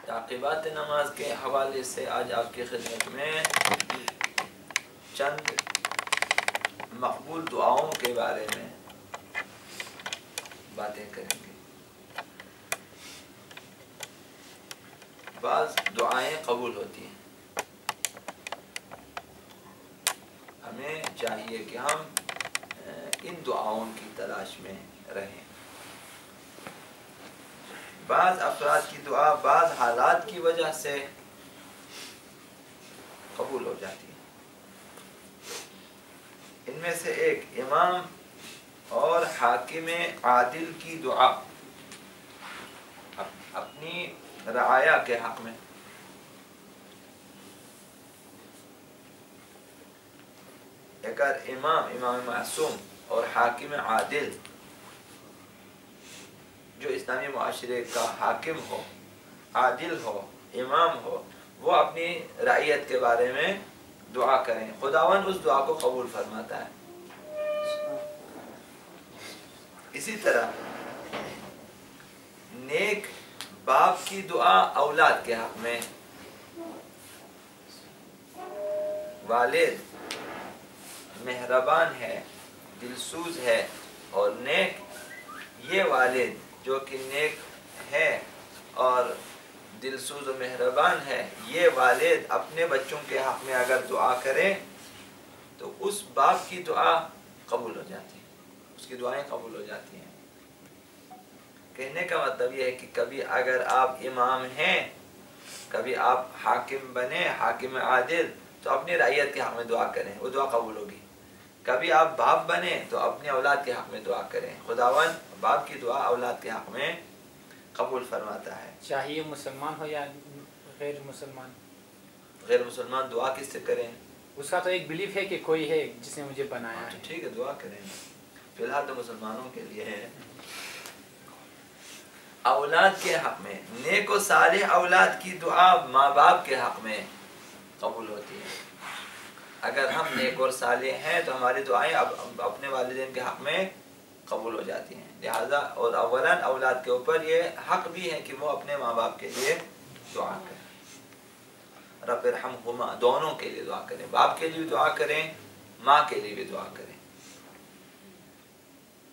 تعقیبات نماز کے حوالے سے آج آپ کی خدمت میں چند مقبول دعاؤں کے بارے میں باتیں کریں گے۔ بعض دعائیں قبول ہوتی ہیں، ہمیں چاہیے کہ ہم ان دعاؤں کی تلاش میں رہیں۔ بعض افراد کی دعا بعض حالات کی وجہ سے قبول ہو جاتی ہے۔ ان میں سے ایک امام اور حاکم عادل کی دعا اپنی رعایا کے حق میں۔ اگر امام معصوم اور حاکم عادل جو اسلامی معاشرے کا حاکم ہو، عادل ہو، امام ہو، وہ اپنی رعیت کے بارے میں دعا کریں، خداوند اس دعا کو قبول فرماتا ہے۔ اسی طرح نیک باپ کی دعا اولاد کے حق میں۔ والد مہربان ہے، دلسوز ہے اور نیک، یہ والد جو کہ نیک ہے اور دلسوز و مہربان ہے، یہ والد اپنے بچوں کے حق میں اگر دعا کرے تو اس باپ کی دعا قبول ہو جاتی ہے، اس کی دعائیں قبول ہو جاتی ہیں۔ کہنے کا مطلب یہ ہے کہ کبھی اگر آپ امام ہیں، کبھی آپ حاکم بنے، حاکم عادل، تو اپنی رعیت کے حق میں دعا کریں، وہ دعا قبول ہوگی۔ کبھی آپ باپ بنے تو اپنے اولاد کے حق میں دعا کریں، خداوند باپ کی دعا اولاد کے حق میں قبول فرماتا ہے۔ چاہیے مسلمان ہو یا غیر مسلمان؟ غیر مسلمان دعا کس سے کریں؟ اس کا تو ایک بلیف ہے کہ کوئی ہے جس نے مجھے بنایا ہے۔ ٹھیک ہے، دعا کریں، فی الحال تو مسلمانوں کے لیے ہے۔ اولاد کے حق میں، نیک و صالح اولاد کی دعا ماں باپ کے حق میں قبول ہوتی ہے۔ اگر ہم نیک اور صالح ہیں تو ہماری دعائیں اب اپنے والدین کے حق میں قبول ہو جاتی ہیں، لہذا اور اولاً اولاد کے اوپر یہ حق بھی ہے کہ وہ اپنے ماں باپ کے لیے دعا کریں۔ رب ارحمہما، دونوں کے لیے دعا کریں، باپ کے لیے بھی دعا کریں، ماں کے لیے بھی دعا کریں،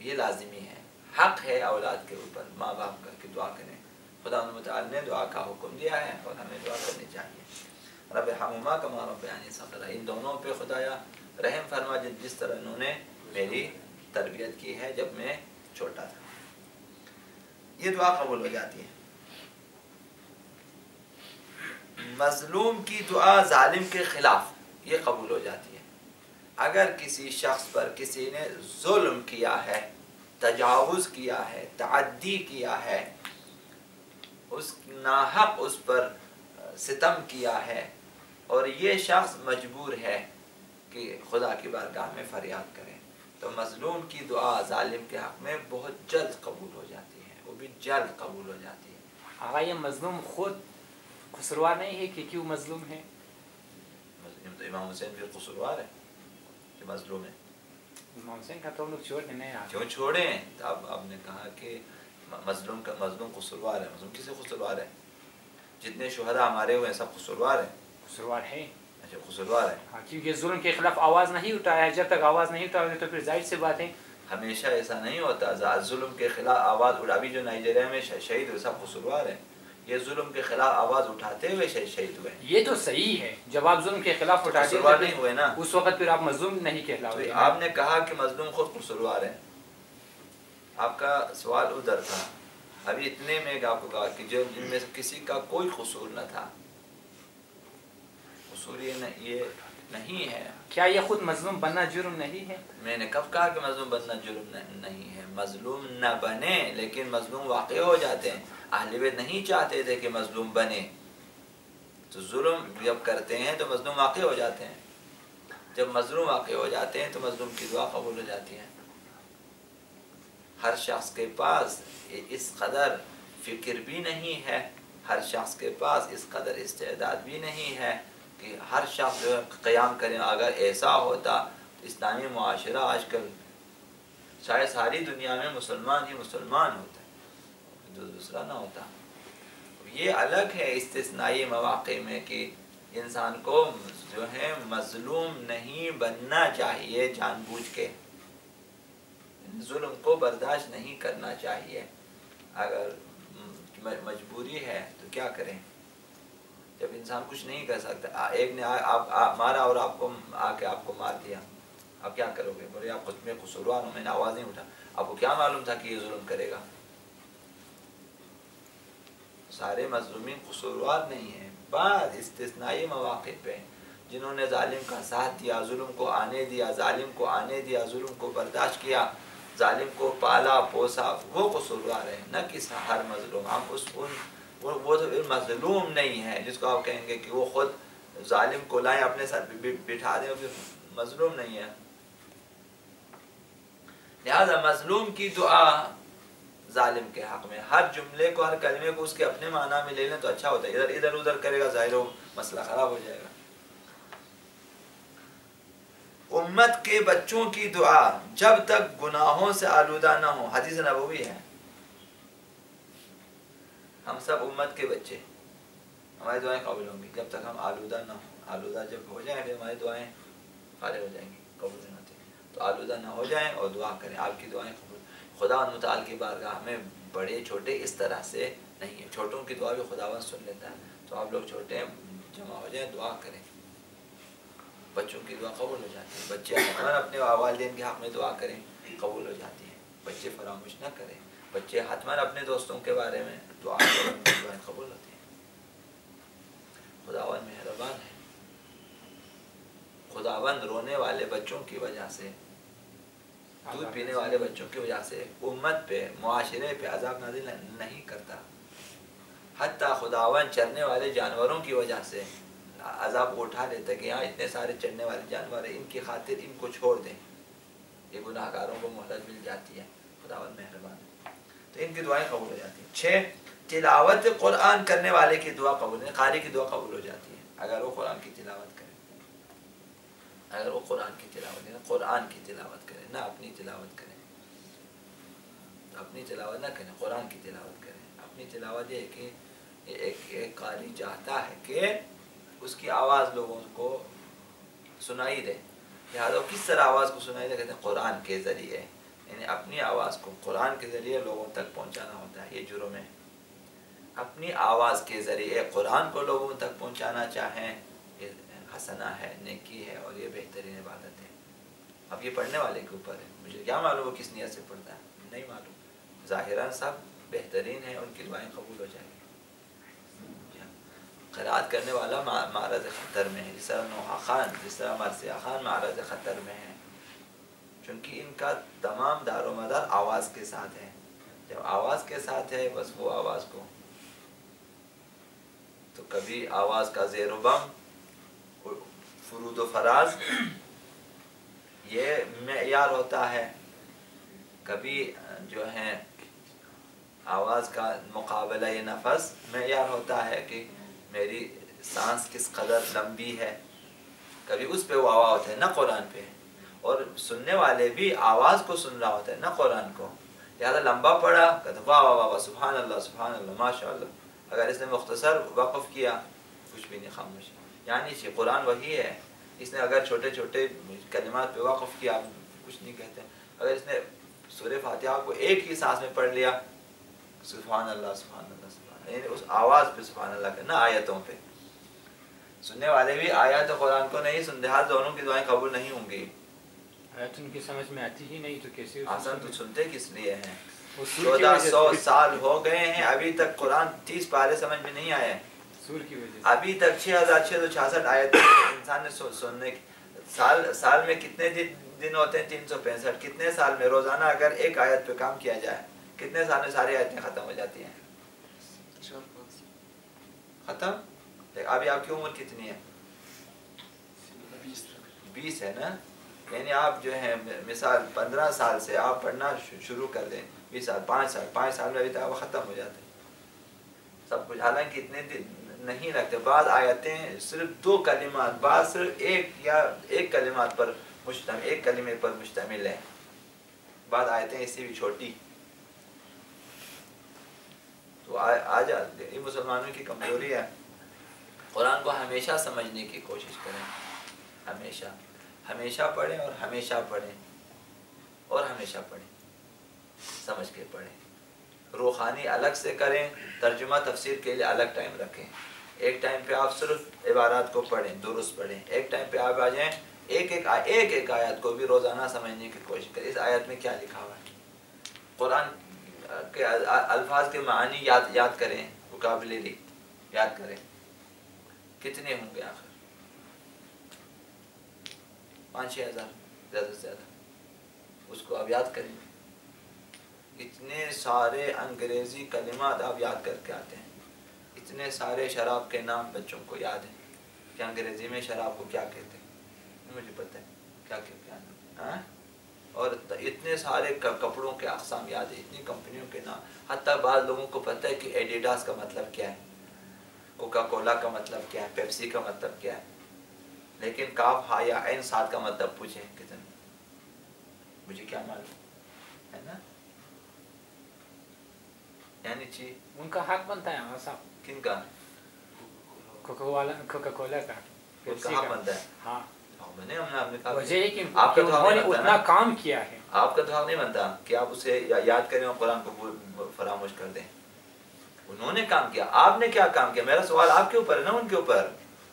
یہ لازمی ہے، حق ہے اولاد کے اوپر ماں باپ کا کہ دعا کریں۔ خدا متعال نے دعا کا حکم دیا ہے اور ہمیں دعا کرنی چاہیے۔ رب ارحمہما کما ربیانی صغیرا، ان دونوں پہ خدایا رحم فرما جس طرح انہوں نے میری تربیت کی ہے جب میں چھوٹا تھا۔ یہ دعا قبول ہو جاتی ہے۔ مظلوم کی دعا ظالم کے خلاف، یہ قبول ہو جاتی ہے۔ اگر کسی شخص پر کسی نے ظلم کیا ہے، تجاوز کیا ہے، تعدی کیا ہے، اس ناحق اس پر ستم کیا ہے اور یہ شخص مجبور ہے کہ خدا کی بارگاہ میں فریاد کرے، تو مظلوم کی دعا ظالم کے حق میں بہت جلد قبول ہو جاتی ہے، وہ بھی جلد قبول ہو جاتی ہے۔ آقا یہ مظلوم خود قصوروار نہیں ہے کہ کیوں مظلوم ہے؟ تو امام حسین پھر قصوروار ہے کہ مظلوم ہے؟ امام حسین کا تو ہم لوگ چھوڑ نہیں آتے۔ کیوں چھوڑیں؟ تو اب آپ نے کہا کہ مظلوم قصوروار ہے، مظلوم کسے قصوروار ہے؟ جتنے شہداء ہمارے ہوئے ہیں سب قصوروار ہیں؟ قصوروار ہے، اچھا قصوروار ہے۔ ہاں، کیونکہ ظلم کے خلاف آواز نہیں اٹھایا ہے، جب تک آواز نہیں اٹھاؤ تو پھر ظاہر سی بات ہے۔ ہمیشہ ایسا نہیں ہوتا، ظلم کے خلاف آواز اٹھا، ابھی جو نائجیریا میں شہید ہوئے سب قصوروار ہیں، یہ ظلم کے خلاف آواز اٹھاتے ہوئے شہید ہوئے۔ یہ تو صحیح ہے، جب آپ ظلم کے خلاف اٹھاتے قصوروار نہیں ہوئے نا، اس وقت پھر آپ مظلوم نہیں کہلاؤ گے۔ آپ نے کہا کہ مظلوم خود قصوروار ہے، آپ کا سوال ادھر تھا۔ ابھی اتنے میں آپ کو کہا کہ جو جن میں سے کسی کا کوئی قصور نہ تھا، قصور یہ نہیں ہے۔ کیا یہ خود مظلوم بننا جرم نہیں ہے؟ میں نے کب کہا کہ مظلوم بننا جرم نہیں ہے؟ مظلوم نہ بنے لیکن مظلوم واقع ہو جاتے ہیں۔ اہل بیت نہیں چاہتے تھے کہ مظلوم بنے، تو ظلم جب کرتے ہیں تو مظلوم واقع ہو جاتے ہیں۔ جب مظلوم واقع ہو جاتے ہیں تو مظلوم کی دعا قبول ہو جاتی ہے۔ ہر شخص کے پاس اس قدر فکر بھی نہیں ہے، ہر شخص کے پاس اس قدر استعداد بھی نہیں ہے کہ ہر شخص جو قیام کرے۔ اگر ایسا ہوتا تو اسلامی معاشرہ آج کل شاید ساری دنیا میں مسلمان ہی مسلمان ہوتا، جو دوسرا نہ ہوتا۔ یہ الگ ہے استثنائی مواقع میں کہ انسان کو جو ہے مظلوم نہیں بننا چاہیے، جان بوجھ کے ظلم کو برداشت نہیں کرنا چاہیے۔ اگر مجبوری ہے تو کیا کریں؟ جب انسان کچھ نہیں کر سکتا، ایک نے مارا اور آپ کو آ کے آپ کو مار دیا، اب کیا کرو گے؟ بولے آپ خود میں قصوروار ہوں، میں نے آواز نہیں اٹھا۔ آپ کو کیا معلوم تھا کہ یہ ظلم کرے گا؟ سارے مظلومین قصوروار نہیں ہیں، بعض استثنائی مواقع پہ جنہوں نے ظالم کا ساتھ دیا، ظلم کو آنے دیا، ظالم کو آنے دیا، ظلم کو برداشت کیا، ظالم کو پالا پوسا، وہ قصوروار ہے، نہ کہ ہر مظلوم۔ ہم وہ تو مظلوم نہیں ہے جس کو آپ کہیں گے کہ وہ خود ظالم کو لائیں اپنے ساتھ بٹھا دیں، پھر مظلوم نہیں ہے۔ لہذا مظلوم کی دعا ظالم کے حق میں، ہر جملے کو، ہر کلمے کو اس کے اپنے معنی میں لے لیں تو اچھا ہوتا ہے۔ ادھر ادھر کرے گا ظاہر ہو مسئلہ خراب ہو جائے گا۔ امت کے بچوں کی دعا جب تک گناہوں سے آلودہ نہ ہو، حدیث نبوی ہے۔ ہم سب امت کے بچے، ہماری دعائیں قبول ہوں گی جب تک ہم آلودہ نہ ہوں۔ آلودہ جب ہو جائیں پھر ہماری دعائیں فارغ ہو جائیں گی، قبول نہیں ہوتی۔ تو آلودہ نہ ہو جائیں اور دعا کریں، آپ کی دعائیں قبول۔ خدا متعال کی بارگاہ میں بڑے چھوٹے اس طرح سے نہیں ہے، چھوٹوں کی دعا بھی خداوند سن لیتا ہے۔ تو آپ لوگ چھوٹے ہیں، جمع ہو جائیں، دعا کریں، بچوں کی دعا قبول ہو جاتی ہے۔ بچے اپنے والدین کے حق میں دعا کریں، قبول ہو جاتی ہے۔ بچے فراموش نہ کریں، بچے حتماً اپنے دوستوں کے بارے میں دعا کریں، دعائیں قبول ہوتی ہیں۔ خداوند مہربان ہے۔ خداوند رونے والے بچوں کی وجہ سے، دودھ پینے والے بچوں کی وجہ سے امت پہ، معاشرے پہ عذاب نازل نہیں کرتا۔ حتیٰ خداوند چرنے والے جانوروں کی وجہ سے عذاب کو اٹھا لیتا ہے کہ یہاں اتنے سارے چرنے والے جانور ہیں، ان کی خاطر ان کو چھوڑ دیں، یہ گناہ گاروں کو مہلت مل جاتی ہے۔ خداوند مہربان ہے، تو ان کی دعائیں قبول ہو جاتی ہیں۔ 6، تلاوت قرآن کرنے والے کی دعا قبول ہے، قاری کی دعا قبول ہو جاتی ہے اگر وہ قرآن کی تلاوت کرے۔ اگر وہ قرآن کی تلاوت کرے، قرآن کی تلاوت کرے، نہ اپنی تلاوت کرے، اپنی تلاوت نہ کریں، قرآن کی تلاوت کریں۔ اپنی تلاوت یہ ہے کہ ایک قاری چاہتا ہے کہ اس کی آواز لوگوں کو سنائی دے، لہٰذا وہ کس طرح آواز کو سنائی دے؟ کہتے ہیں قرآن کے ذریعے، یعنی اپنی آواز کو قرآن کے ذریعے لوگوں تک پہنچانا ہوتا ہے۔ یہ جرم ہے، اپنی آواز کے ذریعے قرآن کو لوگوں تک پہنچانا چاہیں، یہ حسنہ ہے، نیکی ہے، اور یہ بہترین عبادت ہے۔ اب یہ پڑھنے والے کے اوپر ہے، مجھے کیا معلوم وہ کس نیت سے پڑھتا ہے، نہیں معلوم۔ ظاہراً سب بہترین ہیں، ان کی دعائیں قبول ہو جائیں گی۔ قرأت کرنے والا معرض خطر میں ہے، جس طرح نوحہ خان، جس طرح مرثیہ خان معرض خطر میں ہے، چونکہ ان کا تمام دار و مدار آواز کے ساتھ ہے۔ جب آواز کے ساتھ ہے، بس وہ آواز کو تو کبھی آواز کا زیر و بم، فرود و فراز یہ معیار ہوتا ہے، کبھی جو ہے آواز کا مقابلہ یہ نفس معیار ہوتا ہے کہ میری سانس کس قدر لمبی ہے، کبھی اس پہ وہ آواز ہوتا ہے، نہ قرآن پہ۔ اور سننے والے بھی آواز کو سن رہا ہوتا ہے، نہ قرآن کو، لہٰذا لمبا پڑھا کہتے واہ واہ واہ، سبحان اللہ سبحان اللہ ماشاء اللہ۔ اگر اس نے مختصر وقف کیا، کچھ بھی نہیں، خاموش، یعنی کہ قرآن وہی ہے۔ اس نے اگر چھوٹے چھوٹے کلمات پہ وقف کیا، کچھ نہیں کہتے۔ اگر اس نے سورہ فاتحہ کو ایک ہی سانس میں پڑھ لیا، سبحان اللہ سبحان اللہ سبحان اللہ، یعنی اس آواز پہ سبحان اللہ کرنا، آیتوں پہ۔ سننے والے بھی آیات قرآن کو نہیں سنتے، ہاتھ دونوں کی دعائیں قبول نہیں ہوں گی۔ آیت ان کی سمجھ میں آتی ہی نہیں تو کیسے؟ آسان تو سنتے کس لیے ہیں؟ 1400 سال ہو گئے ہیں، ابھی تک قرآن 30 پارے سمجھ میں نہیں آئے، سور کی وجہ سے۔ ابھی تک 6666 آیتیں انسان نے سننے سال میں کتنے دن ہوتے ہیں؟ 365۔ کتنے سال میں روزانہ اگر ایک آیت پہ کام کیا جائے، کتنے سال میں ساری آیتیں ختم ہو جاتی ہیں؟ ختم؟ ابھی آپ کی عمر کتنی ہے؟ 20 ہے نا؟ یعنی آپ جو ہے مثال 15 سال سے آپ پڑھنا شروع کر دیں، 20 سال، 5 سال میں ابھی تک ختم ہو جاتے ہیں سب کچھ۔ حالانکہ اتنے دن نہیں لگتے، بعض آیتیں صرف 2 کلمات، بعض صرف ایک کلمات پر مشتمل، ایک کلمے پر مشتمل ہے، بعض آیتیں اس سے بھی چھوٹی تو آ جاتے ہیں۔ مسلمانوں کی کمزوری ہے. قرآن کو ہمیشہ سمجھنے کی کوشش کریں, ہمیشہ پڑھیں اور ہمیشہ پڑھیں اور ہمیشہ پڑھیں, سمجھ کے پڑھیں. روحانی الگ سے کریں, ترجمہ تفسیر کے لیے الگ ٹائم رکھیں. ایک ٹائم پہ آپ صرف عبارات کو پڑھیں, درست پڑھیں. ایک ٹائم پہ آپ آ جائیں ایک آیت کو بھی روزانہ سمجھنے کی کوشش کریں. اس آیت میں کیا لکھا ہوا ہے, قرآن کے الفاظ کے معنی یاد کریں, وکابلری یاد کریں. کتنے ہوں گے آخر؟ 5-6 ہزار زیادہ سے زیادہ. اس کو آپ یاد کریں. اتنے سارے انگریزی کلمات آپ یاد کر کے آتے ہیں. اتنے سارے شراب کے نام بچوں کو یاد ہیں کہ انگریزی میں شراب کو کیا کہتے ہیں, مجھے پتہ ہے کیا کہتے ہیں. اور اتنے سارے کپڑوں کے اقسام یاد ہیں, اتنی کمپنیوں کے نام. حتیٰ بعض لوگوں کو پتہ ہے کہ ایڈیڈاس کا مطلب کیا ہے, کوکا کولا کا مطلب کیا ہے, پیپسی کا مطلب کیا ہے. لیکن کاف ہا یا عین صاد کا مطلب پوچھیں کتنے, مجھے کیا معلوم ہے نا. یعنی چی ان کا حق بنتا ہے صاحب. کن کا؟ کوکا کولا کا. ان کا حق بنتا ہے. ہاں ہم نے کہا وجہ ہے کہ آپ کا تو انہوں نے اتنا کام کیا ہے. آپ کا تو حق نہیں بنتا کہ آپ اسے یاد کریں اور قرآن کو فراموش کر دیں. انہوں نے کام کیا, آپ نے کیا کام کیا؟ میرا سوال آپ کے اوپر ہے نا, ان کے اوپر,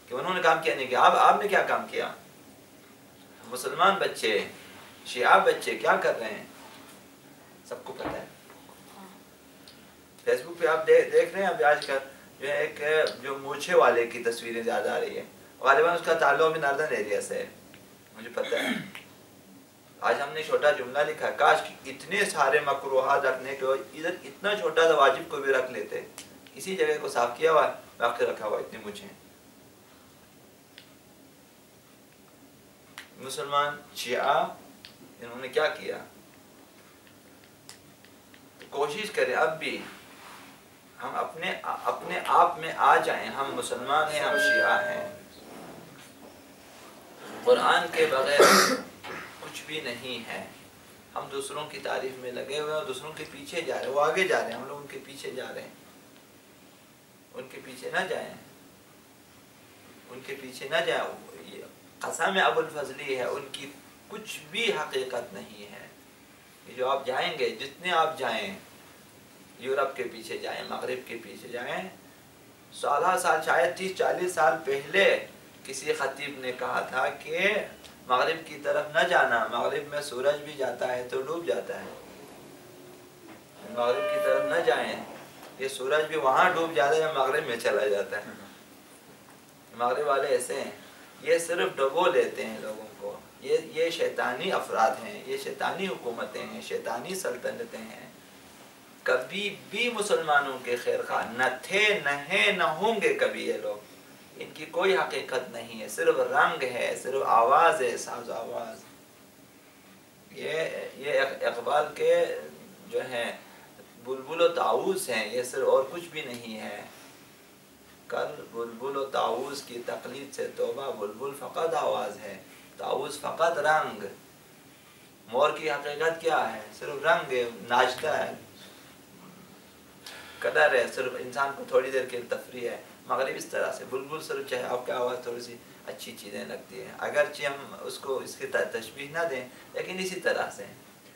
کہ انہوں نے کام کیا نہیں کیا. آپ نے کیا کام کیا؟ مسلمان بچے, شیعہ بچے کیا کر رہے ہیں سب کو پتہ ہے. فیس بک پہ آپ دیکھ رہے ہیں ابھی آج کل جو ہے ایک جو مونچھے والے کی تصویریں زیادہ آ رہی ہے. غالباً اس کا تعلق بھی ناردرن ایریا سے ہے, مجھے پتہ ہے. آج ہم نے چھوٹا جملہ لکھا, کاش اتنے سارے مکروہات رکھنے کے ادھر اتنا چھوٹا سا واجب کو بھی رکھ لیتے. اسی جگہ کو صاف کیا ہوا, باقی رکھا ہوا اتنی مجھے. مسلمان شیعہ انہوں نے کیا کیا؟ کوشش کریں اب بھی ہم اپنے آپ میں آ جائیں. ہم مسلمان ہیں, ہم شیعہ ہیں. قرآن کے بغیر کچھ بھی نہیں ہے. ہم دوسروں کی تعریف میں لگے ہوئے ہیں اور دوسروں کے پیچھے جا رہے ہیں. وہ آگے جا رہے ہیں, ہم لوگ ان کے پیچھے جا رہے ہیں. ان کے پیچھے نہ جائیں, ان کے پیچھے نہ جائیں. قسم ابو الفضلی ہے, ان کی کچھ بھی حقیقت نہیں ہے. جو آپ جائیں گے, جتنے آپ جائیں, یورپ کے پیچھے جائیں, مغرب کے پیچھے جائیں, سالہ سال شاید 30-40 سال پہلے کسی خطیب نے کہا تھا کہ مغرب کی طرف نہ جانا, مغرب میں سورج بھی جاتا ہے تو ڈوب جاتا ہے. مغرب کی طرف نہ جائیں, یہ سورج بھی وہاں ڈوب جاتا ہے, مغرب میں چلا جاتا ہے. مغرب والے ایسے ہیں, یہ صرف ڈبو لیتے ہیں لوگوں کو. یہ شیطانی افراد ہیں, یہ شیطانی حکومتیں ہیں, شیطانی سلطنتیں ہیں. کبھی بھی مسلمانوں کے خیر خواہ نہ تھے, نہ ہیں, نہ ہوں گے کبھی یہ لوگ. ان کی کوئی حقیقت نہیں ہے, صرف رنگ ہے, صرف آواز ہے, ساز آواز. یہ اقبال کے جو ہیں بلبل و طاؤس ہیں, یہ صرف اور کچھ بھی نہیں ہے. کل بلبل و طاؤس کی تقلید سے توبہ, بلبل فقط آواز ہے, طاؤس فقط رنگ. مور کی حقیقت کیا ہے؟ صرف رنگ ہے, ناچتا ہے, قدر ہے, صرف انسان کو تھوڑی دیر کے تفریح ہے. مغرب اس طرح سے, بلبل صرف چاہے آپ کی آواز تھوڑی سی اچھی چیزیں لگتی ہیں, اگرچہ ہم اس کو اس کی تشبیہ نہ دیں, لیکن اسی طرح سے.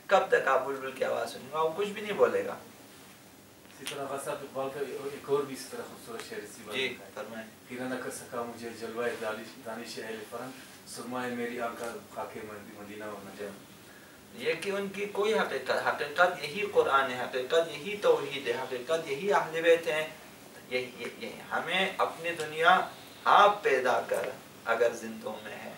کب تک آپ بلبل کی آواز سنیں گے, وہ کچھ بھی نہیں بولے گا. اسی طرح غصہ اقبال کا ایک اور بھی اس طرح خوبصورت شعر اسی بات. جی فرمائیں. پھر نہ کر سکا مجھے جلوہ دانش اہل فرنگ, سرمائے میری آنکھ خاک مدینہ و نجم. یہ کہ ان کی کوئی حقیقت یہی قرآن ہے, حقیقت یہی توحید ہے, حقیقت یہی اہل بیت ہیں. یہ ہمیں اپنی دنیا آپ پیدا کر, اگر زندوں میں ہے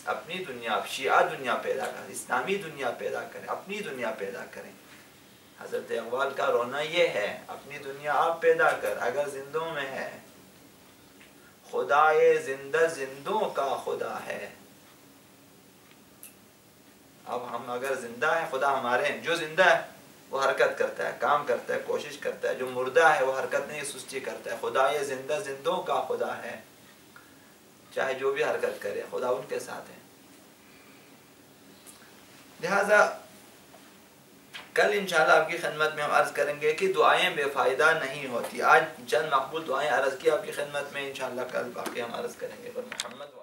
اپنی دنیا, آپ شیعہ دنیا پیدا کر, اسلامی دنیا پیدا کریں, اپنی دنیا پیدا کریں. حضرت اقبال کا رونا یہ ہے, اپنی دنیا آپ پیدا کر اگر زندوں میں ہے. خدائے زندہ زندوں کا خدا ہے. اب ہم اگر زندہ ہیں, خدا ہمارے ہیں. جو زندہ ہے وہ حرکت کرتا ہے, کام کرتا ہے, کوشش کرتا ہے. جو مردہ ہے وہ حرکت نہیں, سستی کرتا ہے. خدائے زندہ زندوں کا خدا ہے. چاہے جو بھی حرکت کرے, خدا ان کے ساتھ ہے. لہذا کل انشاءاللہ آپ کی خدمت میں ہم عرض کریں گے کہ دعائیں بے فائدہ نہیں ہوتی. آج چند مقبول دعائیں عرض کی آپ کی خدمت میں، انشاءاللہ کل باقی ہم عرض کریں گے. پر محمد